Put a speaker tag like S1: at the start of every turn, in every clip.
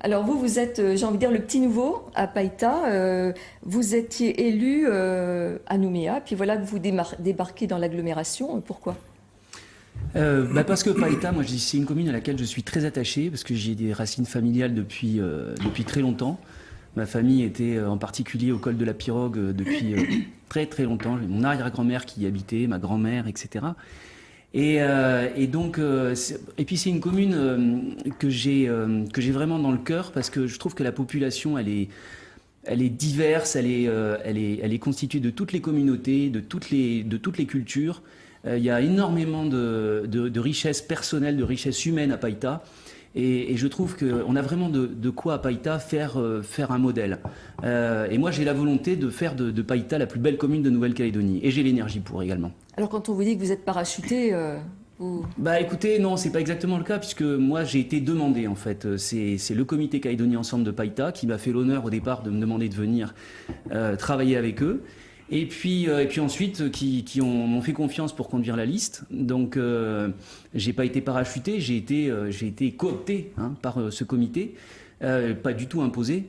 S1: Alors vous êtes, j'ai envie de dire, le petit nouveau à Païta. Vous étiez élu à Nouméa, puis voilà que vous débarquez dans l'agglomération. Pourquoi?
S2: Parce que Païta, moi, c'est une commune à laquelle je suis très attaché, parce que j'ai des racines familiales depuis très longtemps. Ma famille était en particulier au col de la Pirogue depuis très très longtemps. J'ai mon arrière-grand-mère qui y habitait, ma grand-mère, etc. Et puis c'est une commune que j'ai vraiment dans le cœur, parce que je trouve que la population, elle est diverse, elle est constituée de toutes les communautés, de toutes les cultures. Il y a énormément de richesses personnelles, de richesses humaines à Païta. Et je trouve qu'on a vraiment de quoi à Païta faire un modèle. Et moi, j'ai la volonté de faire de Païta la plus belle commune de Nouvelle-Calédonie. Et j'ai l'énergie pour également.
S1: Alors quand on vous dit que vous êtes parachuté,
S2: Écoutez, non, c'est pas exactement le cas, puisque moi j'ai été demandé en fait. C'est le comité Calédonie Ensemble de Païta qui m'a fait l'honneur au départ de me demander de venir travailler avec eux. Et puis ensuite, qui m'ont fait confiance pour conduire la liste. Donc, j'ai pas été parachuté, j'ai été coopté par ce comité, pas du tout imposé.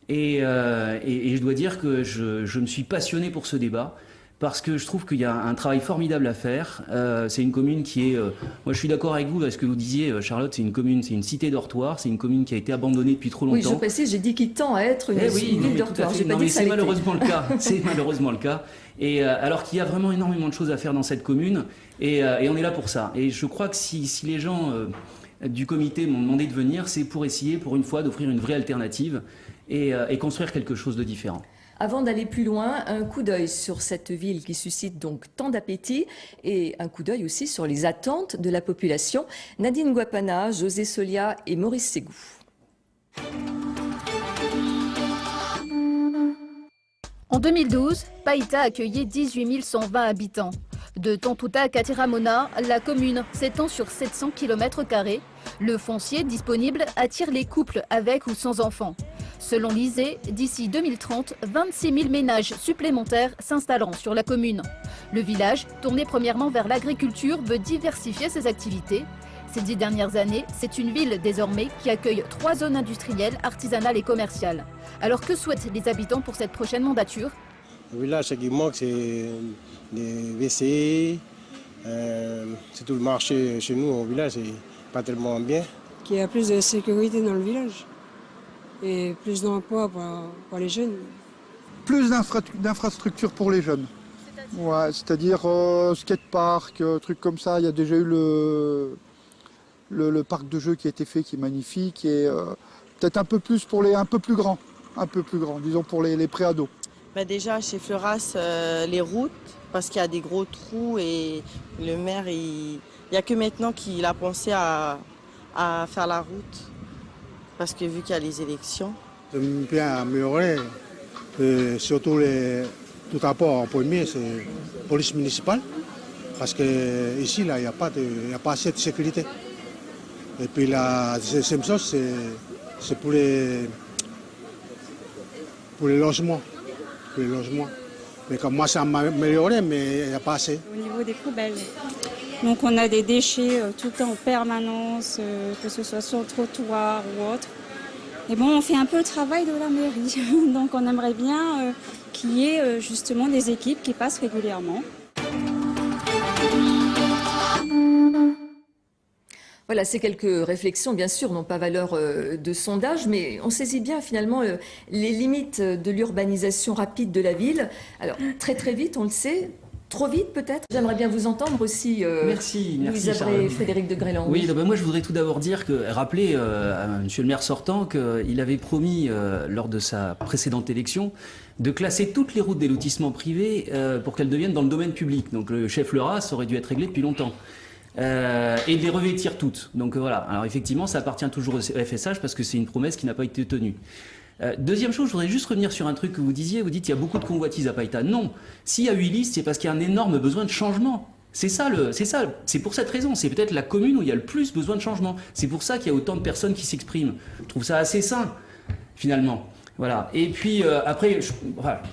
S2: Et je dois dire que je me suis passionné pour ce débat, parce que je trouve qu'il y a un travail formidable à faire. C'est une commune qui est... moi, je suis d'accord avec vous, avec ce que vous disiez, Charlotte, c'est une cité dortoir, c'est une commune qui a été abandonnée depuis trop longtemps.
S1: oui, je précise, j'ai dit qu'il tend à être une ville dortoir.
S2: C'est malheureusement le cas. C'est malheureusement le cas. Et alors qu'il y a vraiment énormément de choses à faire dans cette commune, et on est là pour ça. Et je crois que si les gens du comité m'ont demandé de venir, c'est pour essayer, pour une fois, d'offrir une vraie alternative et construire quelque chose de différent.
S1: Avant d'aller plus loin, un coup d'œil sur cette ville qui suscite donc tant d'appétit et un coup d'œil aussi sur les attentes de la population. Nadine Guapana, José Solia et Maurice Ségou.
S3: En 2012, Païta accueillait 18 120 habitants. De Tontouta à Katiramona, la commune s'étend sur 700 km². Le foncier disponible attire les couples avec ou sans enfants. Selon l'ISEE, d'ici 2030, 26 000 ménages supplémentaires s'installeront sur la commune. Le village, tourné premièrement vers l'agriculture, veut diversifier ses activités. Ces 10 dernières années, c'est une ville désormais qui accueille 3 zones industrielles, artisanales et commerciales. Alors que souhaitent les habitants pour cette prochaine mandature?
S4: Le village, ce qui manque, c'est des WC, c'est tout le marché chez nous au village, c'est pas tellement bien.
S5: Qu'il y a plus de sécurité dans le village et plus d'emplois pour les jeunes.
S6: Plus d'infrastructures pour les jeunes. Ouais, c'est-à-dire skatepark, trucs comme ça. Il y a déjà eu le parc de jeux qui a été fait, qui est magnifique, et peut-être un peu plus pour les un peu plus grands, disons pour les pré-ados.
S7: Déjà chez Fleuras, les routes, parce qu'il y a des gros trous et le maire, il n'y a que maintenant qu'il a pensé à faire la route, parce que vu qu'il y a les élections.
S4: J'aime bien améliorer, surtout tout d'abord en premier, c'est la police municipale, parce qu'ici, il n'y a pas assez de sécurité. Et puis la deuxième chose, c'est pour les logements. Mais comme moi, ça a amélioré, mais il n'y a pas assez.
S8: Au niveau des poubelles. Donc on a des déchets tout le temps en permanence, que ce soit sur le trottoir ou autre. Et bon, on fait un peu le travail de la mairie. Donc on aimerait bien qu'il y ait justement des équipes qui passent régulièrement.
S1: Voilà, ces quelques réflexions, bien sûr, n'ont pas valeur de sondage, mais on saisit bien finalement les limites de l'urbanisation rapide de la ville. Alors, très très vite, on le sait, trop vite peut-être. J'aimerais bien vous entendre aussi,
S2: Merci
S1: Louisa Bray et Frédéric de Grélan.
S2: Oui, moi je voudrais tout d'abord rappeler à monsieur le maire sortant qu'il avait promis, lors de sa précédente élection, de classer toutes les routes des lotissements privés pour qu'elles deviennent dans le domaine public. Donc le chef Leuras aurait dû être réglé depuis longtemps. Et de les revêtir toutes. Donc voilà, alors effectivement ça appartient toujours au FSH parce que c'est une promesse qui n'a pas été tenue. Deuxième chose, je voudrais juste revenir sur un truc que vous disiez, vous dites qu'il y a beaucoup de convoitises à Païta. Non, s'il y a 8 listes, c'est parce qu'il y a un énorme besoin de changement. C'est pour cette raison, c'est peut-être la commune où il y a le plus besoin de changement. C'est pour ça qu'il y a autant de personnes qui s'expriment. Je trouve ça assez sain, finalement. Voilà. Et puis après,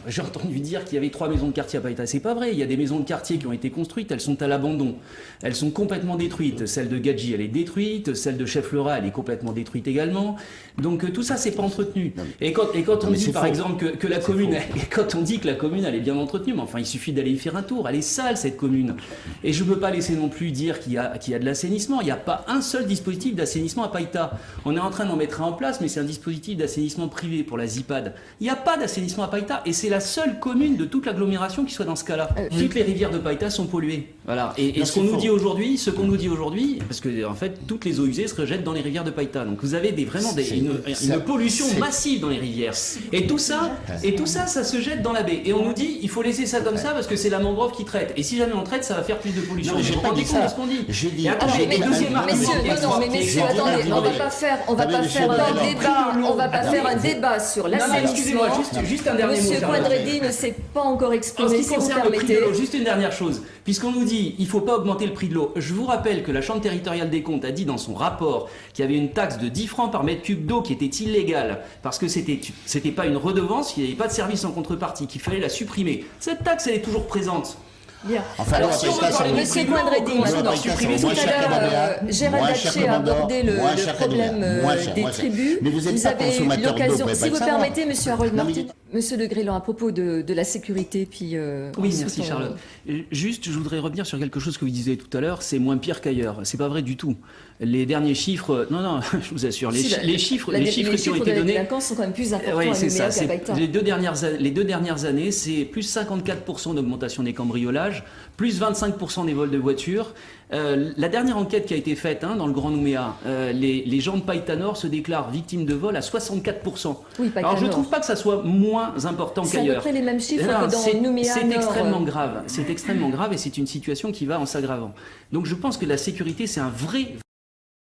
S2: j'ai entendu dire qu'il y avait 3 maisons de quartier à Païta. C'est pas vrai. Il y a des maisons de quartier qui ont été construites. Elles sont à l'abandon. Elles sont complètement détruites. Celle de Gadji, elle est détruite. Celle de Chef-Lerat, elle est complètement détruite également. Donc tout ça, c'est pas entretenu. Et quand on dit par exemple que la commune, quand on dit que la commune, elle est bien entretenue, mais enfin, il suffit d'aller y faire un tour. Elle est sale cette commune. Et je peux pas laisser non plus dire qu'il y a de l'assainissement. Il n'y a pas un seul dispositif d'assainissement à Païta. On est en train d'en mettre un en place, mais c'est un dispositif d'assainissement privé pour la ZIPAD. Il n'y a pas d'assainissement à Païta et c'est la seule commune de toute l'agglomération qui soit dans ce cas-là. Toutes les rivières de Païta sont polluées. Voilà. Et ce qu'on nous dit aujourd'hui, parce que en fait toutes les eaux usées se rejettent dans les rivières de Païta. Donc vous avez une pollution massive dans les rivières. Et tout ça, ça se jette dans la baie. Et on nous dit il faut laisser ça comme ça parce que c'est la mangrove qui traite. Et si jamais on traite, ça va faire plus de pollution.
S9: Non, j'ai pas dit ça.
S2: Ce qu'on dit.
S9: J'ai dit.
S1: Messieurs, attendez, on va pas faire un débat sur l'assainissement.
S2: Juste un dernier mot.
S1: Monsieur Quadredi ne s'est pas encore exprimé,
S2: En ce qui
S1: si vous
S2: concerne le prix de
S1: permettez.
S2: l'eau, juste une dernière chose. Puisqu'on nous dit il ne faut pas augmenter le prix de l'eau, je vous rappelle que la Chambre territoriale des comptes a dit dans son rapport qu'il y avait une taxe de 10 francs par mètre cube d'eau qui était illégale parce que c'était pas une redevance, il n'y avait pas de service en contrepartie, qu'il fallait la supprimer. Cette taxe, elle est toujours présente.
S1: Bien.
S9: Enfin,
S1: Alors,
S9: si on veut parler
S1: Monsieur Quadredi, tout à l'heure, Gérald Haché a abordé le problème des tribus.
S9: Mais vous avez eu
S1: l'occasion, si vous permettez, Monsieur Harold Martin, Monsieur de Grélan, à propos de la sécurité, puis...
S2: Oui, merci Charlotte. Juste, je voudrais revenir sur quelque chose que vous disiez tout à l'heure, c'est moins pire qu'ailleurs. C'est pas vrai du tout. Les derniers chiffres... Non, je vous assure, les chiffres qui ont été donnés...
S1: Les délinquants sont quand même plus importants à Nouméa qu'à Païta.
S2: Les deux dernières années, c'est plus 54% d'augmentation des cambriolages, plus 25% des vols de voitures. La dernière enquête qui a été faite dans le Grand Nouméa, les gens de Païta Nord se déclarent victimes de vol à 64%.
S1: Oui,
S2: alors je ne trouve pas que ça soit moins important qu'ailleurs.
S1: C'est à peu près les mêmes chiffres que dans Nouméa Nord.
S2: C'est extrêmement grave. C'est extrêmement grave et c'est une situation qui va en s'aggravant. Donc je pense que la sécurité, c'est un vrai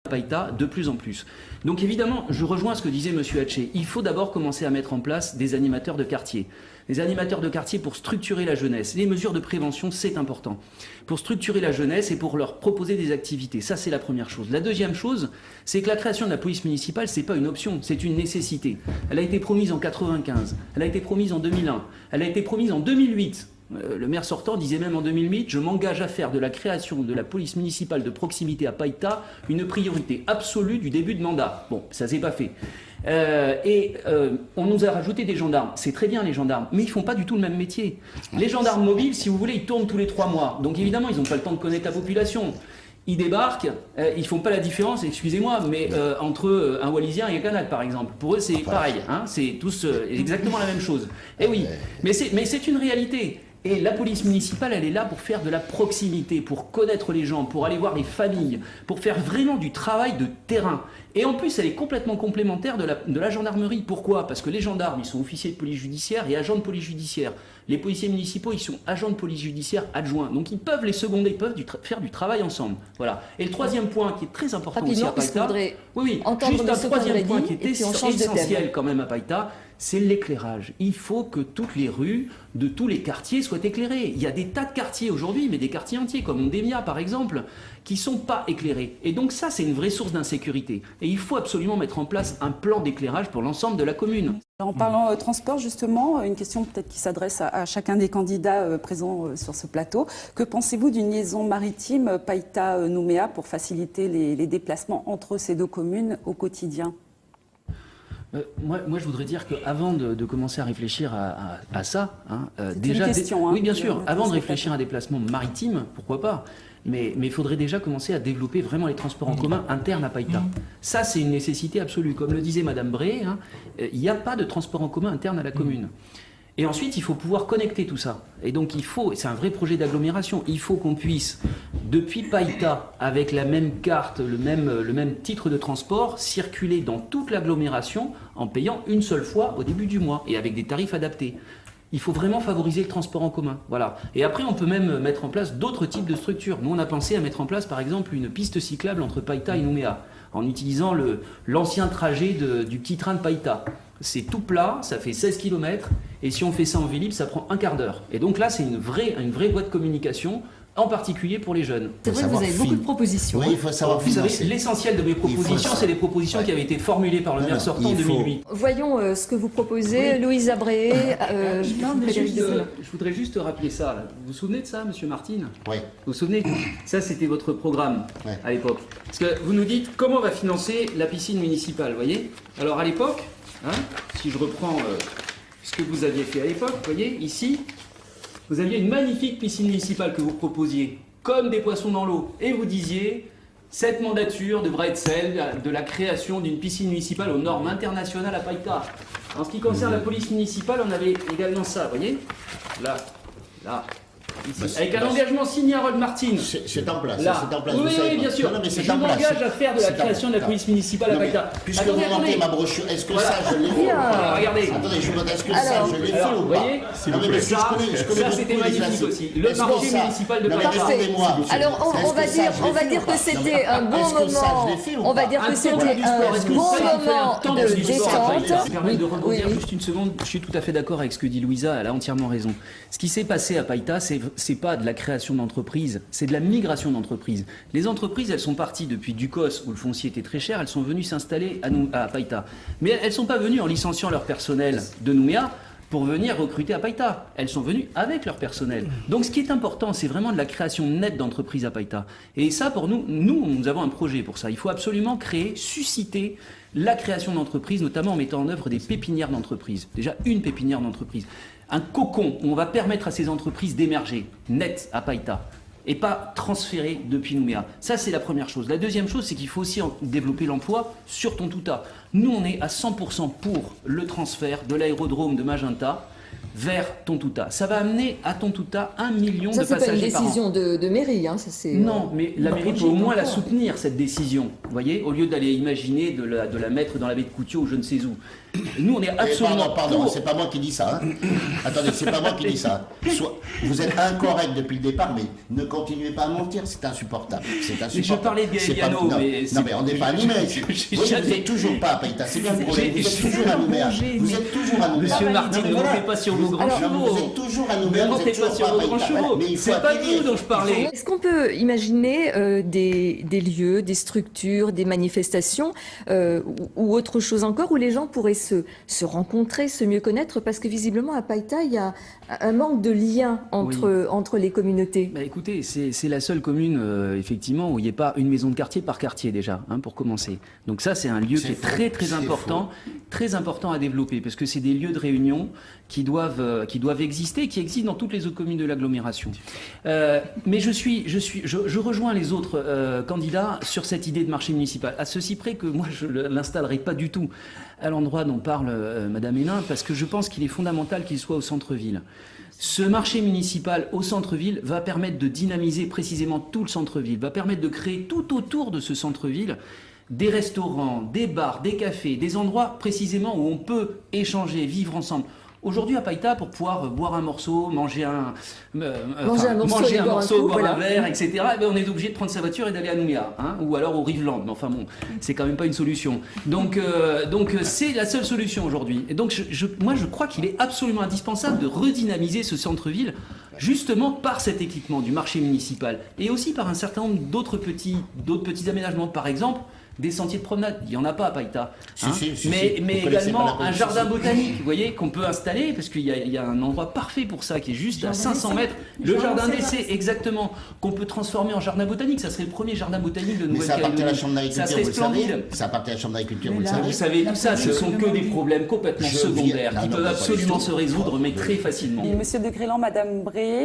S2: Païta de plus en plus. Donc évidemment, je rejoins ce que disait Monsieur Haché. Il faut d'abord commencer à mettre en place des animateurs de quartier. Les animateurs de quartier pour structurer la jeunesse. Les mesures de prévention, c'est important. Pour structurer la jeunesse et pour leur proposer des activités. Ça, c'est la première chose. La deuxième chose, c'est que la création de la police municipale, c'est pas une option, c'est une nécessité. Elle a été promise en 95, elle a été promise en 2001, elle a été promise en 2008. Le maire sortant disait même en 2008 « Je m'engage à faire de la création de la police municipale de proximité à Païta une priorité absolue du début de mandat. » Bon, ça s'est pas fait. On nous a rajouté des gendarmes. C'est très bien les gendarmes, mais ils font pas du tout le même métier. Les gendarmes mobiles, si vous voulez, ils tournent tous les 3 mois. Donc évidemment, ils n'ont pas le temps de connaître la population. Ils débarquent, ils font pas la différence, excusez-moi, mais entre un Wallisien et un Kanak, par exemple. Pour eux, c'est pareil. C'est tous exactement la même chose. Et oui, mais c'est une réalité. Et la police municipale, elle est là pour faire de la proximité, pour connaître les gens, pour aller voir les familles, pour faire vraiment du travail de terrain. Et en plus, elle est complètement complémentaire de la gendarmerie. Pourquoi ? Parce que les gendarmes, ils sont officiers de police judiciaire et agents de police judiciaire. Les policiers municipaux, ils sont agents de police judiciaire adjoints. Donc ils peuvent les seconder, ils peuvent faire du travail ensemble. Voilà. Et le troisième point qui est très important aussi à Païta, juste un troisième point qui est essentiel quand même à Païta, c'est l'éclairage. Il faut que toutes les rues de tous les quartiers soient éclairées. Il y a des tas de quartiers aujourd'hui, mais des quartiers entiers, comme Ondémia par exemple, qui ne sont pas éclairés. Et donc ça, c'est une vraie source d'insécurité. Et il faut absolument mettre en place un plan d'éclairage pour l'ensemble de la commune.
S10: En parlant transport, justement, une question peut-être qui s'adresse à chacun des candidats présents sur ce plateau. Que pensez-vous d'une liaison maritime Païta-Nouméa pour faciliter les déplacements entre ces deux communes au quotidien ?
S2: Moi, je voudrais dire qu'avant de commencer à réfléchir à ça,
S10: déjà, une question,
S2: oui, bien sûr, avant de réfléchir à un déplacement maritime, pourquoi pas, mais il faudrait déjà commencer à développer vraiment les transports en commun internes à Païta. Ça, c'est une nécessité absolue. Comme le disait Madame Bré, il n'y a pas de transport en commun interne à la commune. Et ensuite, il faut pouvoir connecter tout ça. Et donc, c'est un vrai projet d'agglomération. Il faut qu'on puisse, depuis Païta, avec la même carte, le même titre de transport, circuler dans toute l'agglomération en payant une seule fois au début du mois et avec des tarifs adaptés. Il faut vraiment favoriser le transport en commun. Voilà. Et après, on peut même mettre en place d'autres types de structures. Nous, on a pensé à mettre en place, par exemple, une piste cyclable entre Païta et Nouméa, en utilisant l'ancien trajet du petit train de Païta. C'est tout plat, ça fait 16 km, et si on fait ça en vie libre, ça prend un quart d'heure. Et donc là, c'est une vraie voie de communication en particulier pour les jeunes.
S1: C'est vrai que vous avez beaucoup de propositions.
S9: Oui, il faut savoir
S2: Vous savez,
S9: financer.
S2: l'essentiel de mes propositions, c'est des propositions qui avaient été formulées par le maire sortant en 2008.
S1: Voyons ce que vous proposez, Louise Abré,
S2: Je voudrais juste rappeler ça. Là. Vous vous souvenez de ça, monsieur Martin?
S9: Oui.
S2: Vous vous souvenez? Ça, c'était votre programme à l'époque. Parce que vous nous dites comment on va financer la piscine municipale, vous voyez? Alors à l'époque, si je reprends ce que vous aviez fait à l'époque, vous voyez, ici, vous aviez une magnifique piscine municipale que vous proposiez, comme des poissons dans l'eau. Et vous disiez, cette mandature devra être celle de la création d'une piscine municipale aux normes internationales à Païta. En ce qui concerne la police municipale, on avait également ça, vous voyez? Là, ici. Avec un engagement signé à Harold Martin.
S9: C'est en place,
S2: Là.
S9: c'est en place.
S2: Oui,
S9: vous savez
S2: oui,
S9: pas.
S2: bien sûr.
S9: Non, mais c'est
S2: Je
S9: en place.
S2: m'engage à faire de la création de la police municipale à
S9: Non, mais
S2: Païta.
S9: Puisque
S2: Attendez,
S9: vous montez ma brochure, est-ce que ça, je l'ai fait?
S2: Voilà, regardez.
S9: Attendez, je me demande, est-ce que ça, je l'ai fait
S2: Alors,
S9: ou
S2: vous
S9: pas?
S2: voyez,
S9: Non, mais parce que
S2: ça,
S9: je connais
S2: ça,
S9: beaucoup
S2: c'était
S9: les
S2: magnifique
S9: classiques.
S2: aussi. Le
S9: Est-ce que
S2: marché
S9: ça-
S2: municipal de
S9: Non, mais
S2: Païta.
S9: répondez-moi.
S1: Alors, on
S9: Est-ce
S1: va
S9: que ça,
S1: dire,
S9: je l'ai
S1: on va
S9: fait
S1: dire
S9: ou
S1: que
S9: pas?
S1: c'était un bon
S9: Est-ce que ça, je
S1: moment.
S9: l'ai fait ou
S1: On va
S9: pas?
S1: dire que
S2: Un
S1: c'était
S2: temple du sport. Est-ce
S1: un
S2: que
S1: bon
S2: ça fait un
S1: moment
S2: temple
S1: de
S2: du sport à Païta?
S1: détente.
S2: Ça me permet de rebondir
S1: Oui.
S2: juste une seconde. Je suis tout à fait d'accord avec ce que dit Louisa. Elle a entièrement raison. Ce qui s'est passé à Païta, c'est pas de la création d'entreprises, c'est de la migration d'entreprises. Les entreprises, elles sont parties depuis Ducos, où le foncier était très cher. Elles sont venues s'installer à Païta. Mais elles sont pas venues en licenciant leur personnel de Nouméa pour venir recruter à Païta. Elles sont venues avec leur personnel. Donc ce qui est important, c'est vraiment de la création nette d'entreprises à Païta. Et ça, pour nous avons un projet pour ça. Il faut absolument créer, susciter la création d'entreprises, notamment en mettant en œuvre des pépinières d'entreprises. Déjà, une pépinière d'entreprise. Un cocon où on va permettre à ces entreprises d'émerger, net à Païta, et pas transférer depuis Nouméa. Ça, c'est la première chose. La deuxième chose, c'est qu'il faut aussi développer l'emploi sur Tontouta. Nous, on est à 100% pour le transfert de l'aérodrome de Magenta vers Tontouta. Ça va amener à Tontouta 1 million
S1: Ça,
S2: de
S1: c'est pas une
S2: passagers par an.
S1: décision de mairie. Ça, c'est,
S2: Non, mais la mairie peut au moins la soutenir, cette décision. Vous voyez, au lieu d'aller imaginer de la mettre dans la baie de Coutiot ou je ne sais où. Nous, on est absolument
S9: Pardon,
S2: pour.
S9: c'est pas moi qui dis ça. Attendez, c'est pas moi qui dis ça. Vous êtes incorrect depuis le départ, mais ne continuez pas à mentir, c'est insupportable. C'est insupportable.
S2: Mais je parlais de
S9: C'est
S2: Gaëliano,
S9: pas-
S2: mais
S9: non, mais on n'est pas à Nouméa ici. Vous n'êtes toujours pas à Païta, c'est bien le problème. Vous êtes toujours à Nouméa. Vous êtes toujours à Nouméa.
S2: Monsieur Martin, ne montez pas sur vos grands chevaux.
S9: Vous êtes toujours à Nouméa,
S2: Ne
S9: vous
S2: montez
S9: êtes
S2: pas
S9: toujours
S2: sur
S9: pas à
S2: vos grands
S9: Païta.
S2: chevaux.
S9: Mais il faut
S2: C'est pas
S9: appuyer.
S2: vous dont je parlais.
S1: Est-ce qu'on peut imaginer des lieux, des structures, des manifestations ou autre chose encore où les gens pourraient se rencontrer, se mieux connaître? Parce que visiblement à Païta, il y a un manque de lien entre les communautés.
S2: Bah écoutez, c'est la seule commune, effectivement, où il n'y ait pas une maison de quartier par quartier déjà, pour commencer. Donc ça, c'est un lieu qui est très important à développer, parce que c'est des lieux de réunion qui doivent exister, qui existent dans toutes les autres communes de l'agglomération. Mais je rejoins les autres candidats sur cette idée de marché municipal, à ceci près que moi, je ne l'installerai pas du tout à l'endroit dont parle Madame Hénin, parce que je pense qu'il est fondamental qu'il soit au centre-ville. Ce marché municipal au centre-ville va permettre de dynamiser précisément tout le centre-ville, va permettre de créer tout autour de ce centre-ville des restaurants, des bars, des cafés, des endroits précisément où on peut échanger, vivre ensemble. Aujourd'hui à Païta, pour pouvoir boire un morceau, manger un morceau, boire un verre, etc., eh bien, on est obligé de prendre sa voiture et d'aller à Nouméa, ou alors au Riveland. Mais enfin bon, c'est quand même pas une solution. Donc c'est la seule solution aujourd'hui. Et donc moi je crois qu'il est absolument indispensable de redynamiser ce centre-ville, justement par cet équipement du marché municipal et aussi par un certain nombre d'autres petits aménagements, par exemple des sentiers de promenade. Il n'y en a pas à Païta. Mais également un jardin botanique, vous voyez, qu'on peut installer, parce qu'il y a un endroit parfait pour ça, qui est juste à 500 mètres. Le jardin d'essai, exactement, qu'on peut transformer en jardin botanique. Ça serait le premier jardin botanique de Nouvelle-Calédonie. Ça serait splendide.
S9: Ça appartient à la Chambre d'agriculture, vous le savez.
S2: Vous savez, tout ça, ce sont que des problèmes complètement secondaires, qui peuvent absolument se résoudre, mais très facilement.
S10: Et Monsieur de Grélan, Madame Bré,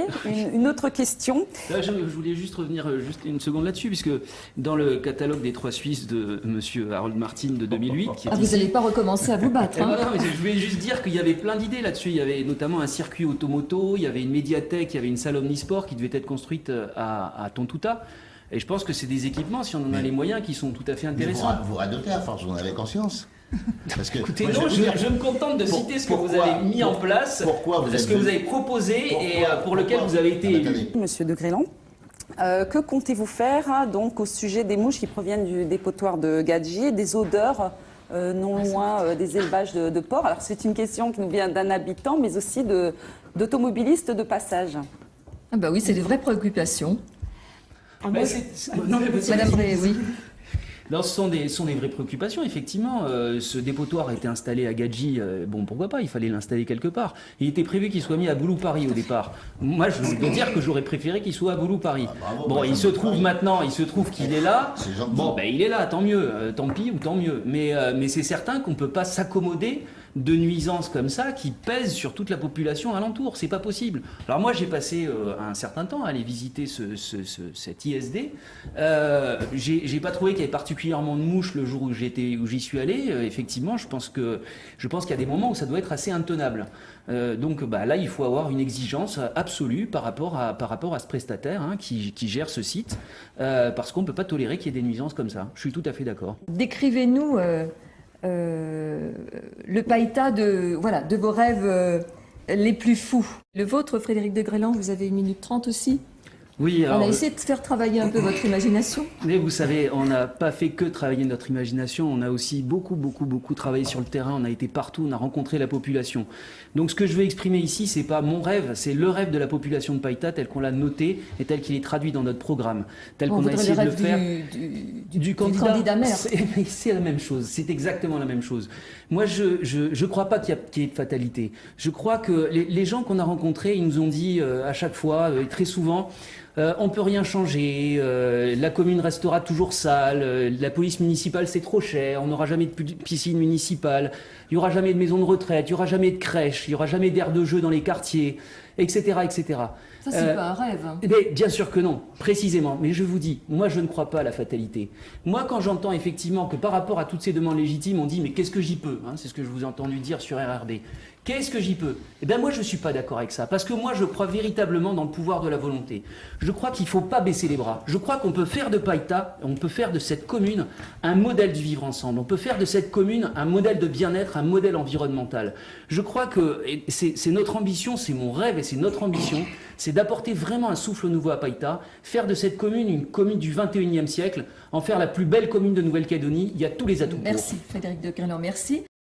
S10: une autre question.
S2: Là, je voulais juste revenir juste une seconde là-dessus, puisque dans le catalogue des 3 Suisses de Monsieur Harold Martin de 2008...
S1: vous n'allez pas recommencer à vous battre.
S2: Non, mais je voulais juste dire qu'il y avait plein d'idées là-dessus. Il y avait notamment un circuit automoto, il y avait une médiathèque, il y avait une salle omnisport qui devait être construite à Tontouta. Et je pense que c'est des équipements, si on en a les moyens, qui sont tout à fait intéressants.
S9: Vous radotez à force, vous en avez conscience. Parce que,
S2: écoutez, non, je me contente de citer ce que vous avez mis en place, ce que vous avez proposé et pour lequel vous avez été élu.
S10: Monsieur de Grélan, que comptez-vous faire donc au sujet des mouches qui proviennent du dépotoir de Gadji et des odeurs non loin des élevages de porcs? Alors c'est une question qui nous vient d'un habitant, mais aussi d'automobilistes de passage.
S1: Ah bah oui, c'est des vraies préoccupations.
S2: Ben, non, mais vous-
S1: Madame Bray, oui.
S2: Non, ce sont des vraies préoccupations, effectivement. Ce dépotoir a été installé à Gadji. Bon, pourquoi pas, il fallait l'installer quelque part. Il était prévu qu'il soit mis à Boulou-Paris au départ. Moi, je dois dire que j'aurais préféré qu'il soit à Boulou-Paris.
S9: bravo,
S2: Bon,
S9: moi,
S2: il
S9: ça
S2: se
S9: me
S2: trouve
S9: plaît.
S2: maintenant, il se trouve qu'il est là.
S9: C'est gentil.
S2: Bon, ben il est là, tant mieux. Tant pis ou tant mieux. Mais c'est certain qu'on ne peut pas s'accommoder de nuisances comme ça qui pèsent sur toute la population alentour. C'est pas possible. Alors moi, j'ai passé un certain temps à aller visiter cet ISD. J'ai pas trouvé qu'il y avait particulièrement de mouches le jour où j'y suis allé. Effectivement, je pense qu'il y a des moments où ça doit être assez intenable. Donc bah, là, il faut avoir une exigence absolue par rapport à ce prestataire qui gère ce site, parce qu'on ne peut pas tolérer qu'il y ait des nuisances comme ça. Je suis tout à fait d'accord.
S1: Décrivez-nous le païta de vos rêves les plus fous. Le vôtre, Frédéric de Grélan, vous avez 1 minute 30 aussi.
S2: Oui,
S1: On
S2: alors,
S1: a essayé de faire travailler un peu votre imagination.
S2: mais vous savez, on n'a pas fait que travailler notre imagination, on a aussi beaucoup travaillé sur le terrain, on a été partout, on a rencontré la population. Donc ce que je veux exprimer ici, c'est pas mon rêve, c'est le rêve de la population de Païta tel qu'on l'a noté et tel qu'il est traduit dans notre programme, tel
S1: On
S2: qu'on a
S1: voudrait
S2: essayé
S1: le
S2: de le
S1: rêve
S2: faire.
S1: du candidat maire.
S2: C'est la même chose, c'est exactement la même chose. Moi, je crois pas qu'il y ait de fatalité. Je crois que les gens qu'on a rencontrés, ils nous ont dit à chaque fois, très souvent, on peut rien changer, la commune restera toujours sale, la police municipale c'est trop cher, on n'aura jamais de piscine municipale, il n'y aura jamais de maison de retraite, il n'y aura jamais de crèche, il n'y aura jamais d'aire de jeu dans les quartiers, etc. etc.
S1: Ça, c'est pas un rêve.
S2: Mais bien sûr que non, précisément. Mais je vous dis, moi je ne crois pas à la fatalité. Moi quand j'entends effectivement que par rapport à toutes ces demandes légitimes, on dit mais qu'est-ce que j'y peux, c'est ce que je vous ai entendu dire sur RRD. Qu'est-ce que j'y peux? Eh bien moi je ne suis pas d'accord avec ça, parce que moi je crois véritablement dans le pouvoir de la volonté. Je crois qu'il ne faut pas baisser les bras. Je crois qu'on peut faire de Païta, on peut faire de cette commune un modèle du vivre ensemble. On peut faire de cette commune un modèle de bien-être, un modèle environnemental. Je crois que c'est notre ambition, c'est mon rêve et c'est notre ambition, c'est d'apporter vraiment un souffle nouveau à Païta, faire de cette commune une commune du 21e siècle, en faire la plus belle commune de Nouvelle-Calédonie. Il y a tous les atouts pour.
S1: Merci Frédéric de Grélan, merci.